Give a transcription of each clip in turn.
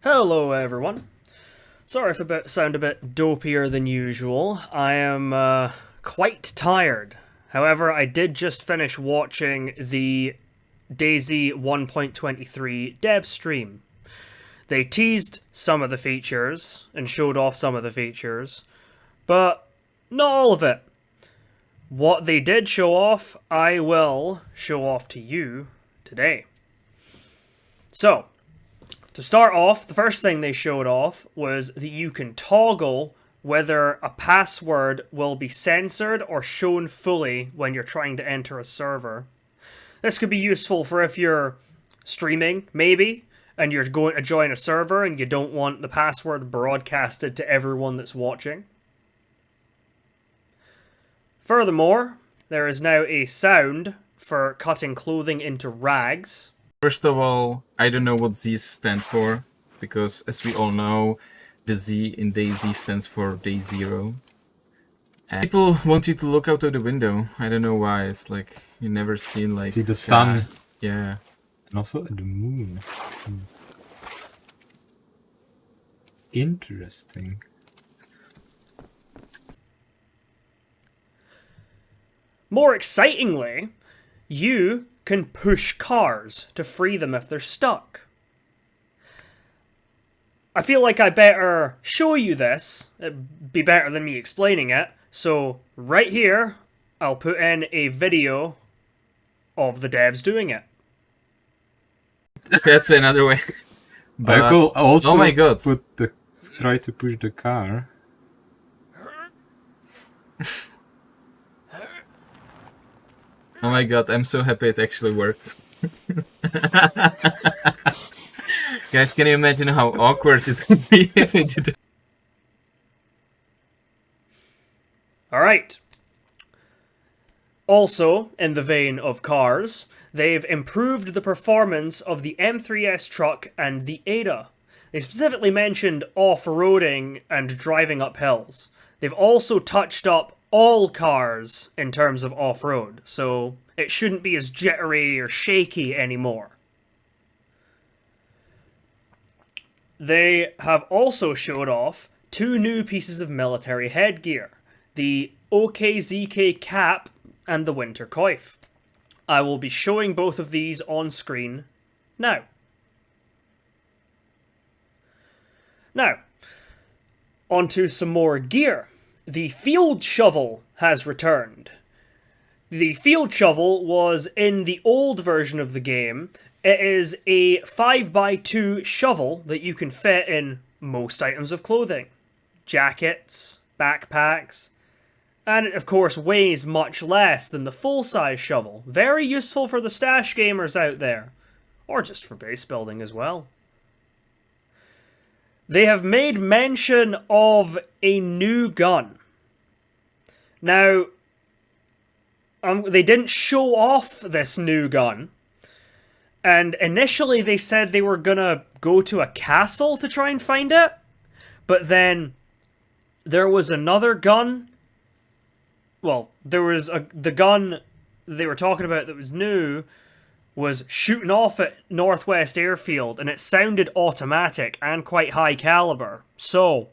Hello everyone. Sorry if I sound a bit dopier than usual. I am quite tired. However, I did just finish watching the DayZ 1.23 dev stream. They teased some of the features and showed off some of the features, but not all of it. What they did show off, I will show off to you today. So, to start off, the first thing they showed off was that you can toggle whether a password will be censored or shown fully when you're trying to enter a server. This could be useful for if you're streaming, maybe, and you're going to join a server and you don't want the password broadcasted to everyone that's watching. Furthermore, there is now a sound for cutting clothing into rags. First of all, I don't know what Z stand for, because as we all know, the Z in DayZ stands for day zero. And people want you to look out of the window. I don't know why. It's like you never seen like see the sun. Yeah. And also the moon. Interesting. More excitingly, you can push cars to free them if they're stuck. I feel like I better show you this. It'd be better than me explaining it. So right here, I'll put in a video of the devs doing it. That's another way. But I could also oh my god. try to push the car. Oh my god, I'm so happy it actually worked. Guys, can you imagine how awkward it would be if it did? Alright. Also, in the vein of cars, they've improved the performance of the M3S truck and the Ada. They specifically mentioned off-roading and driving up hills. They've also touched up all cars in terms of off-road, so it shouldn't be as jittery or shaky anymore. They have also showed off two new pieces of military headgear, the OKZK cap and the Winter Coif. I will be showing both of these on screen now. Now, onto some more gear. The field shovel has returned. The field shovel was in the old version of the game. It is a 5x2 shovel that you can fit in most items of clothing. Jackets, backpacks, and it of course weighs much less than the full-size shovel. Very useful for the stash gamers out there, or just for base building as well. They have made mention of a new gun. Now, they didn't show off this new gun. And initially they said they were gonna go to a castle to try and find it. But then there was another gun. Well, there was the gun they were talking about that was new was shooting off at Northwest Airfield, and it sounded automatic and quite high caliber. So,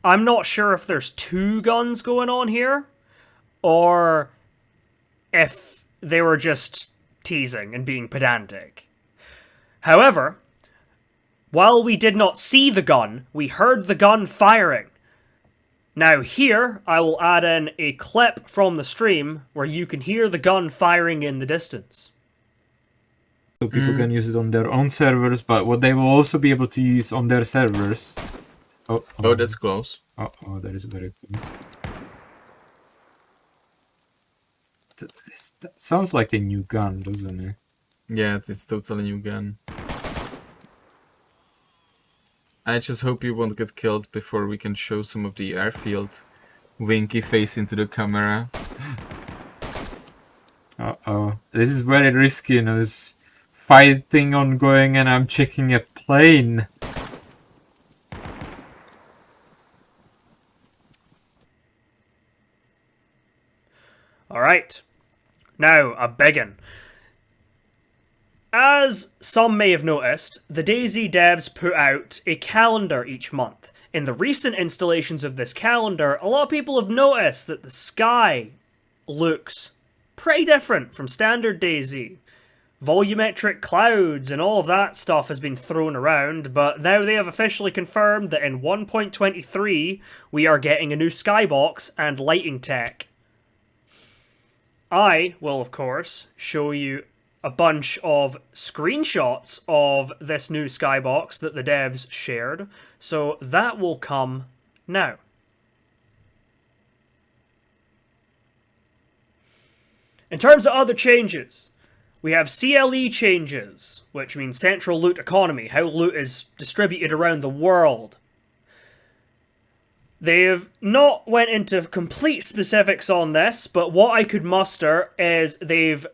I'm not sure if there's two guns going on here, or if they were just teasing and being pedantic. However, while we did not see the gun, we heard the gun firing. Now here, I will add in a clip from the stream where you can hear the gun firing in the distance. So people can use it on their own servers, but what they will also be able to use on their servers. Oh, that's close. Oh, that is very close. That sounds like a new gun, doesn't it? Yeah, it's totally new gun. I just hope you won't get killed before we can show some of the airfield. Winky face into the camera. Uh-oh. This is very risky, you know, there's fighting ongoing and I'm checking a plane. Alright. Now, a biggin. As some may have noticed, the DayZ devs put out a calendar each month. In the recent installations of this calendar, a lot of people have noticed that the sky looks pretty different from standard DayZ. Volumetric clouds and all of that stuff has been thrown around, but now they have officially confirmed that in 1.23 we are getting a new skybox and lighting tech. I will, of course, show you a bunch of screenshots of this new skybox that the devs shared, so that will come now. In terms of other changes, we have CLE changes, which means central loot economy, how loot is distributed around the world. They've not went into complete specifics on this, but what I could muster is they've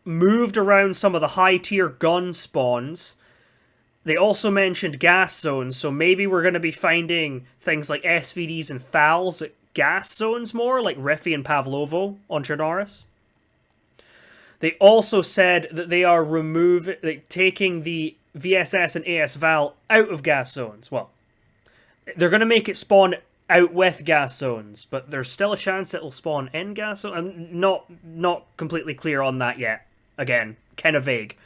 moved around some of the high tier gun spawns. They also mentioned gas zones, so maybe we're going to be finding things like SVDs and FALs at gas zones more, like Riffy and Pavlovo on Chernarus. They also said that they are taking the VSS and ASVAL out of gas zones. Well, they're going to make it spawn out with gas zones, but there's still a chance it will spawn in gas zones. I'm not completely clear on that yet. Again, kind of vague.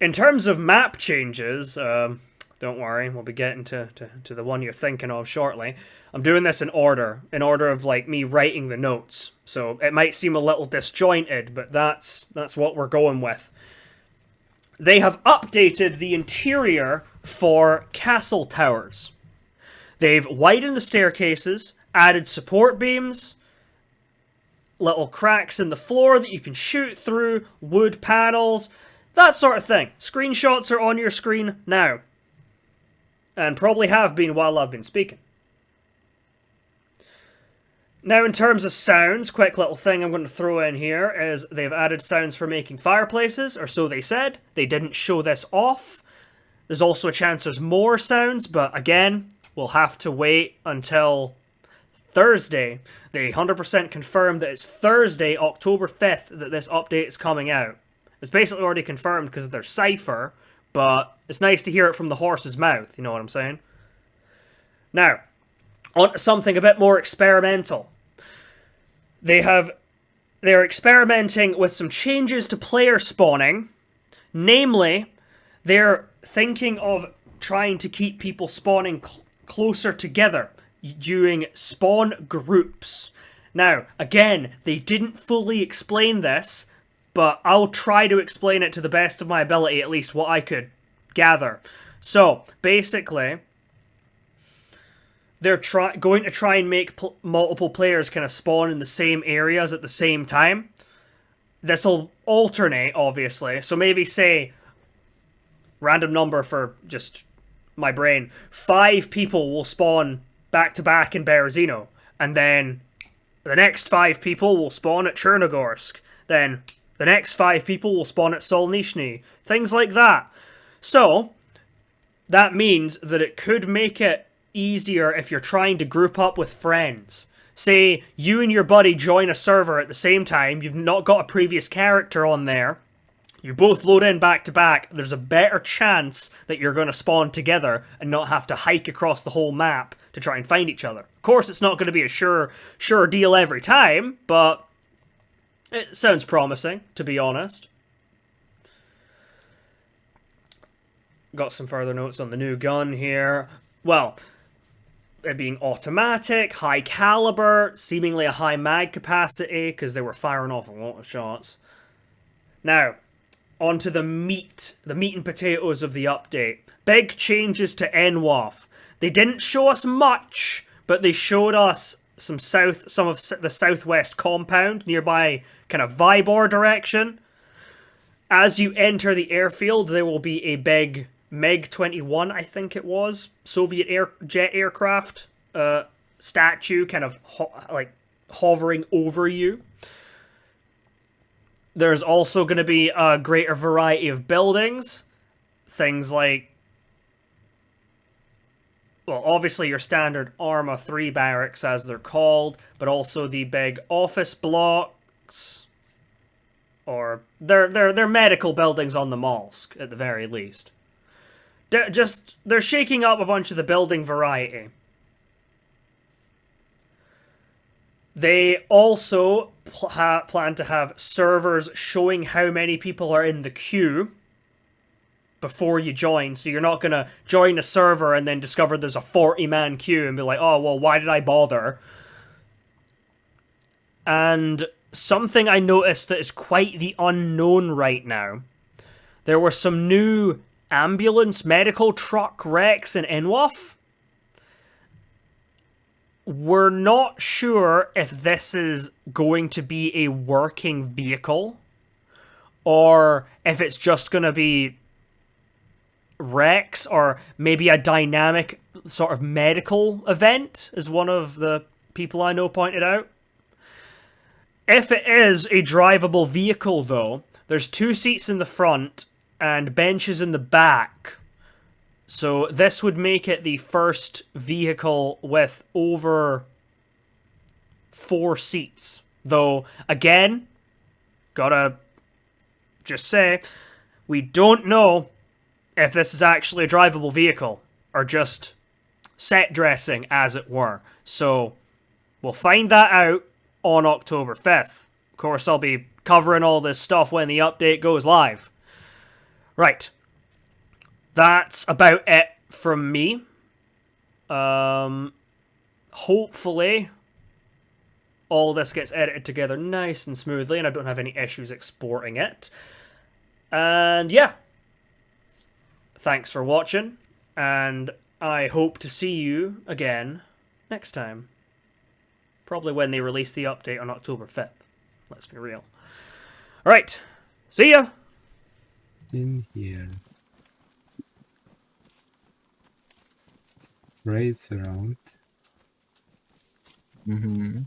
In terms of map changes, don't worry, we'll be getting to the one you're thinking of shortly. I'm doing this in order of like me writing the notes. So it might seem a little disjointed, but that's what we're going with. They have updated the interior for castle towers. They've widened the staircases, added support beams, little cracks in the floor that you can shoot through, wood panels, that sort of thing. Screenshots are on your screen now. And probably have been while I've been speaking. Now, in terms of sounds, quick little thing I'm going to throw in here is they've added sounds for making fireplaces, or so they said. They didn't show this off. There's also a chance there's more sounds, but again, we'll have to wait until Thursday. They 100% confirmed that it's Thursday, October 5th, that this update is coming out. It's basically already confirmed because of their cipher, but it's nice to hear it from the horse's mouth, you know what I'm saying? Now, on to something a bit more experimental. They're experimenting with some changes to player spawning. Namely, they're thinking of trying to keep people spawning closer together, doing spawn groups. Now, again, they didn't fully explain this, but I'll try to explain it to the best of my ability, at least what I could gather. So, basically, they're going to try and make multiple players kind of spawn in the same areas at the same time. This will alternate, obviously. So maybe say, random number for just my brain, 5 people will spawn back-to-back in Berezino. And then the next 5 people will spawn at Chernogorsk. Then the next 5 people will spawn at Solnishny. Things like that. So, that means that it could make it easier if you're trying to group up with friends. Say you and your buddy join a server at the same time, you've not got a previous character on there, you both load in back to back, there's a better chance that you're going to spawn together and not have to hike across the whole map to try and find each other. Of course, it's not going to be a sure deal every time, but it sounds promising, to be honest. Got some further notes on the new gun here. Well, it being automatic, high caliber, seemingly a high mag capacity, because they were firing off a lot of shots. Now, onto the meat and potatoes of the update. Big changes to NWAF. They didn't show us much, but they showed us some of the southwest compound, nearby kind of Vybor direction. As you enter the airfield, there will be a big MiG-21, I think it was, Soviet jet aircraft statue kind of hovering over you. There's also going to be a greater variety of buildings. Things like, well, obviously your standard Arma 3 barracks, as they're called, but also the big office blocks. or they're medical buildings on the mosque at the very least. They're shaking up a bunch of the building variety. They also plan to have servers showing how many people are in the queue before you join, so you're not gonna join a server and then discover there's a 40-man queue and be like, oh, well, why did I bother? And something I noticed that is quite the unknown right now, there were some new ambulance medical truck wrecks in Inwaf. We're not sure if this is going to be a working vehicle or if it's just going to be wrecks or maybe a dynamic sort of medical event, as one of the people I know pointed out. If it is a drivable vehicle, though, there's 2 seats in the front and benches in the back. So this would make it the first vehicle with over 4 seats. Though, again, gotta just say, we don't know if this is actually a drivable vehicle or just set dressing, as it were. So we'll find that out on October 5th. Of course, I'll be covering all this stuff when the update goes live. Right. That's about it from me. Hopefully all this gets edited together nice and smoothly and I don't have any issues exporting it. And yeah. Thanks for watching, and I hope to see you again next time. Probably when they release the update on October 5th. Let's be real. Alright. See ya! In here. Raids around. Mm-hmm.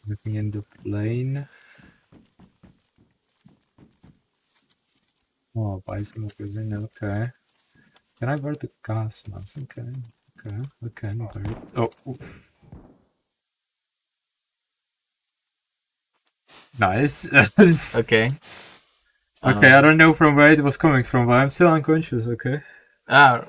Looking in the plane. Oh, biosimilars in, okay. Can I wear the gas mask? Okay, okay, I can wear it. Oh, oof. Nice. Okay. Okay, I don't know from where it was coming from, but I'm still unconscious, okay? Ah.